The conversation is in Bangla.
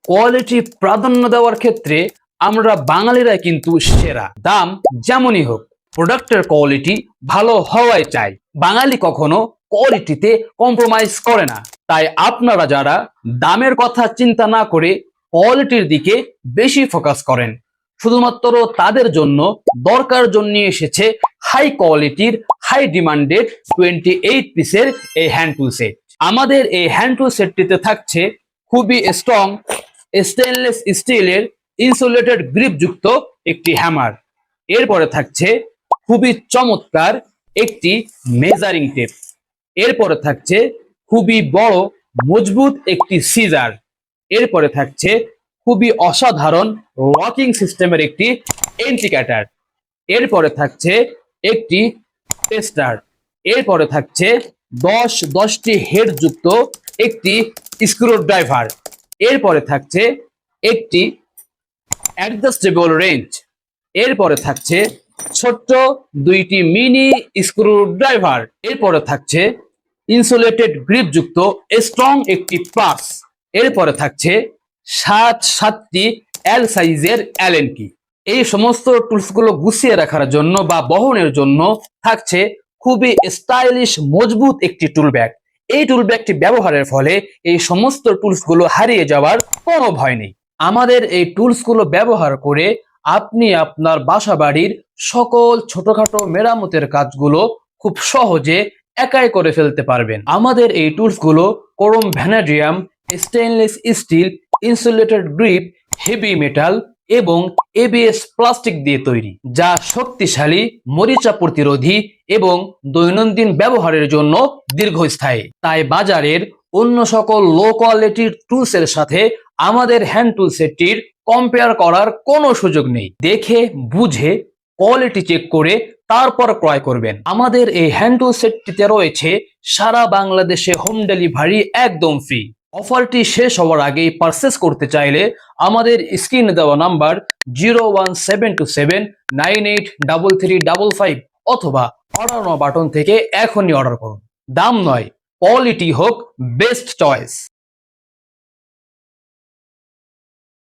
কোয়ালিটি প্রাধান্য দেওয়ার ক্ষেত্রে আমরা বাঙালিরা কিন্তু সেরা। দাম যেমনই হোক, প্রোডাক্টের কোয়ালিটি ভালো হওয়াই চাই। বাঙালি কখনো কোয়ালিটিতে কম্প্রোমাইজ করে না। তাই আপনারা যারা দামের কথা চিন্তা না করে কোয়ালিটির দিকে বেশি ফোকাস করেন, শুধুমাত্র তাদের জন্য দরকার জন্য এসেছে হাই কোয়ালিটির, হাই ডিমান্ডেড 28 পিসের এই হ্যান্ড টুল সেট। আমাদের এই হ্যান্ড টুল সেটটিতে থাকছে খুবই স্ট্রং স্টেনলেস স্টিলের ইনসুলেটেড গ্রিপ যুক্ত একটি হ্যামার। এরপরে থাকছে খুবই চমৎকার একটি মেজারিং টেপ। এরপরে থাকছে খুবই বড় মজবুত একটি সিজার। এরপরে থাকছে খুবই অসাধারণ লকিং সিস্টেমের একটি ইন্ডিকেটর। এরপরে থাকছে একটি টেস্টার। এরপরে থাকছে 10টি হেড যুক্ত একটি স্ক্রু ড্রাইভার। এরপরে থাকছে একটি অ্যাডজাস্টেবল রেঞ্জ। এরপরে থাকছে ছোট্ট 2টি মিনি স্ক্রু ড্রাইভার। এরপরে থাকছে ইনসুলেটেড গ্রিপ যুক্ত স্ট্রং একটি প্লাস। এরপরে থাকছে 7টি এল সাইজের অ্যালেন কি। এই সমস্ত টুলসগুলো গুছিয়ে রাখার জন্য বা বহনের জন্য থাকছে খুবই স্টাইলিশ মজবুত একটি টুল ব্যাগ। এই টুল ব্যাগটি ব্যবহারের ফলে এই সমস্ত টুলসগুলো হারিয়ে যাওয়ার কোনো ভয় নেই। আমাদের এই টুলসগুলো ব্যবহার করে আপনি আপনার বাসা বাড়ির সকল ছোটখাটো মেরামতের কাজগুলো খুব সহজে একাই করে ফেলতে পারবেন। আমাদের এই টুলসগুলো chrome vanadium, stainless steel, insulated grip, heavy metal এবং এবিএস প্লাস্টিক দিয়ে তৈরি, যা শক্তিশালী, মরিচা প্রতিরোধী এবং দৈনন্দিন ব্যবহারের জন্য দীর্ঘস্থায়ী। তাই বাজারের অন্য সকল লো কোয়ালিটির টুলসের সাথে আমাদের হ্যান্ড টুল সেটটির কম্পেয়ার করার কোনো সুযোগ নেই। দেখে বুঝে কোয়ালিটি চেক করে তারপর ক্রয় করবেন। আমাদের এই হ্যান্ড টুল সেটটিতে রয়েছে সারা বাংলাদেশে হোম ডেলিভারি একদম ফ্রি। অফারটি শেষ হওয়ার আগেই পারচেস করতে চাইলে আমাদের স্ক্রিনে দেওয়া নাম্বার 01727983355 অথবা অর্ডার নাও বাটন থেকে এখনই অর্ডার করুন। দাম নয়, কোয়ালিটি হোক বেস্ট চয়েস।